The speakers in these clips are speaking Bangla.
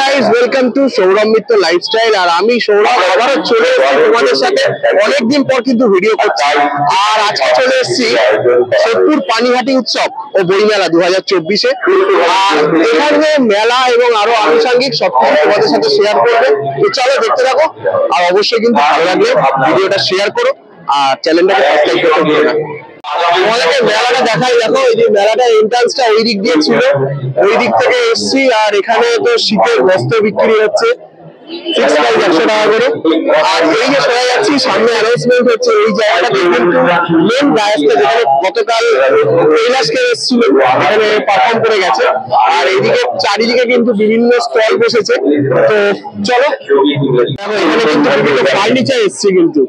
Guys, welcome to Sourav Mitra lifestyle. আর আমি সৌরভ আবারও চলে এসেছি তোমাদের সাথে অনেকদিন পর কিন্তু ভিডিও করছি। আর আজকে চলে এসেছি সোদপুর পানিহাটি উৎসব ও বইমেলা 2024-এ। আর এখানে মেলা এবং আরো আনুষঙ্গিক সবকিছু তোমাদের সাথে শেয়ার করবে। তো চলো দেখতে থাকো, আর অবশ্যই কিন্তু ভালো লাগলে ভিডিওটা শেয়ার করো আর চ্যানেলটাকে সাবস্ক্রাইব করতে ভুলো না। তোমাদেরকে মেলাটা দেখাই, দেখো এই যে মেলাটা এন্ট্রান্সটা ওই দিক দিয়ে ছিল, ওই দিক থেকে এসছি। আর এখানে তো শীতের বস্ত্র বিক্রি হচ্ছে 6 প্রাইস 100 টাকা করে। আর এই যে শোনা যাচ্ছি সামনে অ্যানাউন্সমেন্ট হচ্ছে, এই জায়গাটাতে কিন্তু মেন রাস্তা যেখানে গতকাল কৈলাসকে এসেছিল এখানে পারফর্ম করে গেছে। আর এইদিকে চারিদিকে কিন্তু বিভিন্ন স্টল বসেছে। তো চলো, এখানে কিন্তু বিভিন্ন ফার্নিচার এসছে, কিন্তু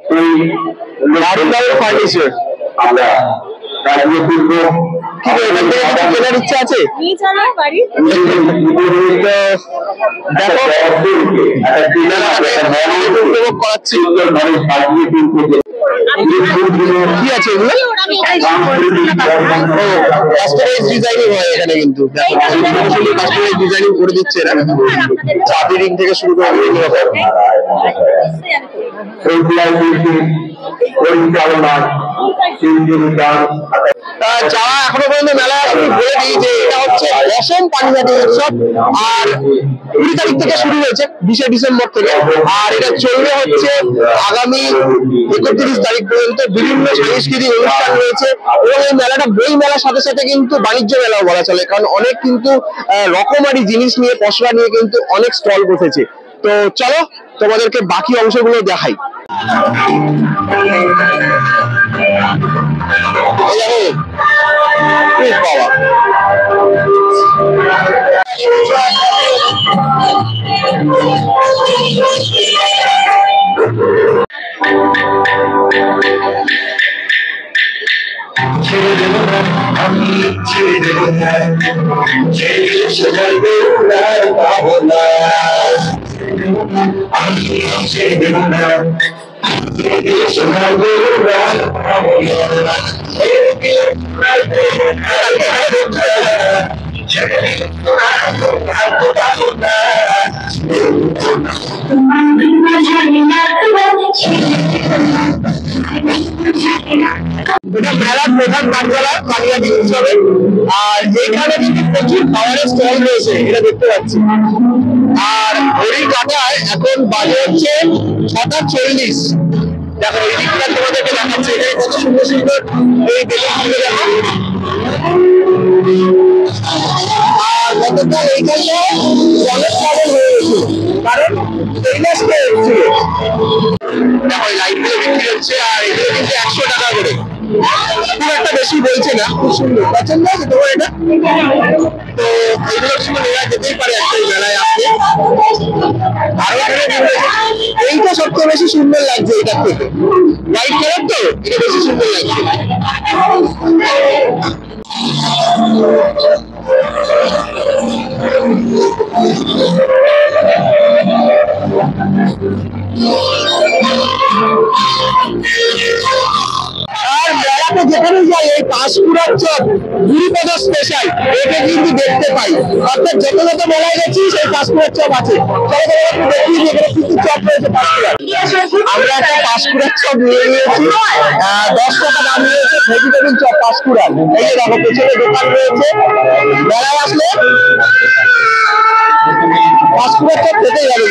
দারুণ দারুণ ফার্নিচার। আমরা কেনার ইচ্ছা আছে? কি আছে এগুলো? কাস্টমাইজ ডিজাইনিং হয় এখানে, কিন্তু কাস্টমাইজ ডিজাইনিং করে দিচ্ছে এরা, চাবি রিং থেকে শুরু করে বিভিন্ন রকম। যারা এখনো পর্যন্ত মেলায় আসেনি বলে দিই যে এটা হচ্ছে 10ম পানিহাটি উৎসব। আর 20 তারিখ থেকে শুরু হয়েছে, 20শে ডিসেম্বর থেকে। আর এটা চলবে হচ্ছে আগামী 31 তারিখ পর্যন্ত। বিভিন্ন সাংস্কৃতিক অনুষ্ঠান রয়েছে এবং এই মেলাটা বই মেলার সাথে সাথে কিন্তু বাণিজ্য মেলাও বলা চলে, কারণ অনেক কিন্তু রকমারি জিনিস নিয়ে, পসরা নিয়ে কিন্তু অনেক স্টল বসেছে। তো চলো তোমাদেরকে বাকি অংশগুলো দেখাই। বাবা ছেড়ে দেব না, আমি ছেড়ে দেব না, পাবো না, আমি ছেড়ে দেব না, এটা মেলার প্রধান কার্যালয় পানিহাটি উৎসবে। আর এখানে কিন্তু প্রচুর খাবারের স্টল রয়েছে, এটা দেখতে পাচ্ছি। আর ঘড়ির কাঁটায় এখন বাজে হচ্ছে 6:40। দেখো এই দিকটা তোমাদেরকে দেখাচ্ছে, এখানে কত সুন্দর সুন্দর এই বেলুনগুলো দেখো। আর গতকাল এইখানে অনেক খবর হয়ে গেছিল, কারণ কৈলাসকে এসেছিল। দেখো এই লাইটগুলো বিক্রি হচ্ছে, আর এগুলো কিন্তু 100 টাকা করে, খুব একটা বেশি বলছে না। খুব সুন্দর, পছন্দ আছে তোমার এটা? তো এইগুলোর সময় নেওয়া যেতেই পারে একটা মেলায় আসলে। আরো এইটা সবচেয়ে বেশি সুন্দর লাগছে, এটার থেকে লাইট কালার, তো এটা বেশি সুন্দর লাগছে। আর মেলাতে যেখানে যাই এই পাঁশকুড়ার চপ গুড়িপদ স্পেশাল এটা কিন্তু দেখতে পাই। অর্থাৎ যত যত মেলায় গেছি সেই পাঁশকুড়ার চপ আছে। দেখি এখানে কিন্তু চপ রয়েছে পাঁশকুড়ার। আমরা একটা পাঁশকুড়ার চপ নিয়ে নিয়েছি, 10 টাকা দাম নিয়েছে ভেজিটেবিল চপ পাঁশকুড়ার। এই যে দেখো পেছনে দোকান রয়েছে, মেলায় আসলে পাঁশকুড়ার চপ খেতেই হবে।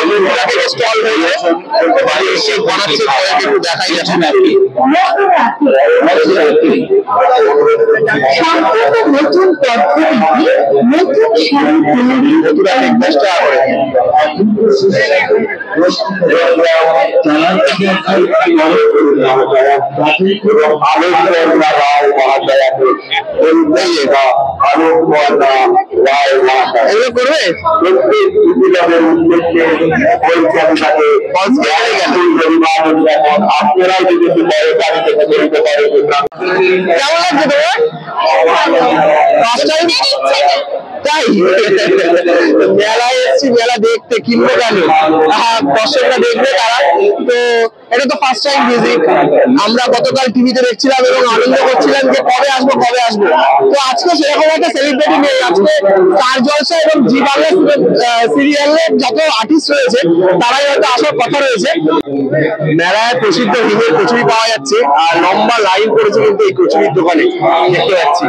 কিন্তু এখানে স্টল রয়েছে, বানাচ্ছে একটু দেখাই যাচ্ছে আর কি। নতুন পদ্ধতি, নতুন এগুলো করবে আপনারাও যদি কেমন লাগছে তোমার? তাই মেলায় এসেছি, মেলা দেখতে, কিনবো কেন, দর্শকরা দেখবে তারা। তো এটা তো ফার্স্ট টাইম ভিজিট। আমরা গতকাল টিভিতে দেখছিলাম এবং আনন্দ করছিলাম যে কবে আসবো কবে আসবো। তো আজকে সেরকম একটা সেলিব্রিটি নেই, আজকে স্টার জলসা এবং জি বাংলা সিরিয়ালের যত আর্টিস্ট রয়েছে তারাই হয়তো আসার কথা রয়েছে। মেলায় প্রসিদ্ধ হিমের কচুরি পাওয়া যাচ্ছে আর লম্বা লাইন পড়েছে কিন্তু এই কচুরির দোকানে দেখতে পাচ্ছি।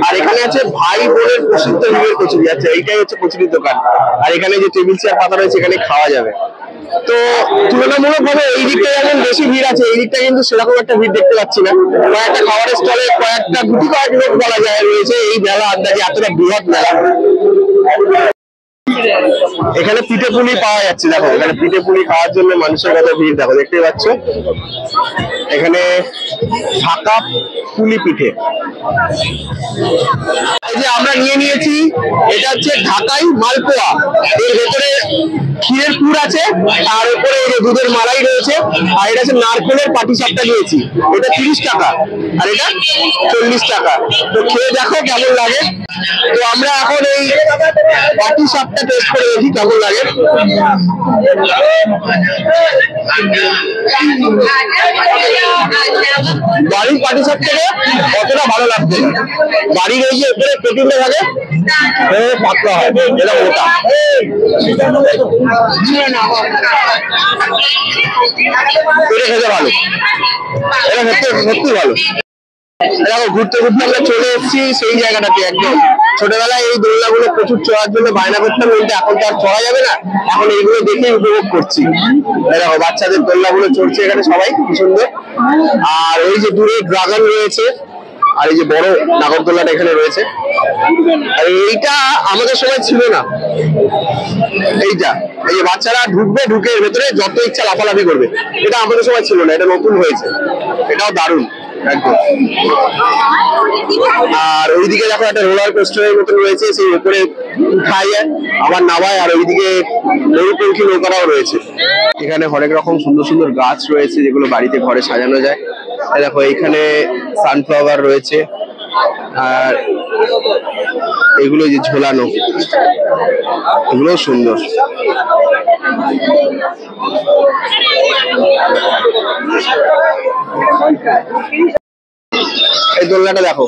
আর এখানে আছে ভাই বোনের প্রসিদ্ধ হিমের কচুরি। আচ্ছা, এইটাই হচ্ছে কচুরির দোকান। আর এখানে যে টেবিল চেয়ার পাতা রয়েছে এখানে খাওয়া যাবে। তো তুলনামূলক ভাবে এই দিকটা যেমন বেশি ভিড় আছে, এই দিকটা কিন্তু সেরকম একটা ভিড় দেখতে পাচ্ছি না। কয়েকটা খাবারের স্টলে কয়েকটা কয়েক লোক বলা যায় রয়েছে এই মেলা আন্দাজে, এতটা বৃহৎ মেলা। এখানে পিঠে পুলি পাওয়া যাচ্ছে, দেখো এখানে পিঠে পুলি খাওয়ার জন্য মানুষের কত ভিড় দেখো, দেখতে পাচ্ছ। এখানে ফাঁকা পুলি পিঠে এই যে আমরা নিয়ে নিয়েছি, এটা হচ্ছে ঢাকাই মালপোয়া। এর ভেতরে ক্ষীরের পুর আছে, তার উপরে এই যে দুধের মালাই রয়েছে, আর এটা হচ্ছে নারকেলের পাটিসাপটা নিয়েছি। এটা 30 টাকা আর এটা 40 টাকা। তো খেয়ে দেখো কেমন লাগে। তো আমরা এখন এই পাটিসাপটা টেস্ট করে দেখি কেমন লাগে। বাড়ির পাটিসাপ থেকে কতটা ভালো লাগছে। বাড়ির এই যে উপরে প্রোটিনটা থাকে পাতলা হয়, এটা মোটা। এটা খেতে ভালো, এটা খেতে সত্যি ভালো। দেখো ঘুরতে ঘুরতে আমরা চলে এসেছি সেই জায়গাটাতে। একদম ছোটবেলায় এই দোলনাগুলো প্রচুর চড়ার জন্য বায়না করতাম, কিন্তু এখন তো আর চড়া যাবে না, এখন এইগুলো দেখে উপভোগ করছি। দেখো বাচ্চাদের দোলনাগুলো চড়ছে এখানে সবাই, কি সুন্দর। আর ওই যে দূরে ড্রাগন রয়েছে, আর এই যে বড় নাগরদোলনাটা এখানে রয়েছে। আর এইটা আমাদের সময় ছিল না, এইটা এই যে বাচ্চারা ঢুকবে, ঢুকে এর ভেতরে যত ইচ্ছা লাফালাফি করবে। এটা আমাদের সময় ছিল না, এটা নতুন হয়েছে, এটাও দারুণ একদম। আর ওইদিকে দেখো একটা রোলার কোস্টারের মতন রয়েছে, সেই উপরে উঠায় আবার নামায়। আর ওইদিকে ময়ূরপঙ্খী নৌকারাও রয়েছে। এখানে অনেক রকম সুন্দর সুন্দর গাছ রয়েছে যেগুলো বাড়িতে ঘরে সাজানো যায়। দেখো এইখানে সানফ্লাওয়ার রয়েছে, আর এগুলো যে ঝোলানো, এগুলো সুন্দর। এই দোলনাটা দেখো,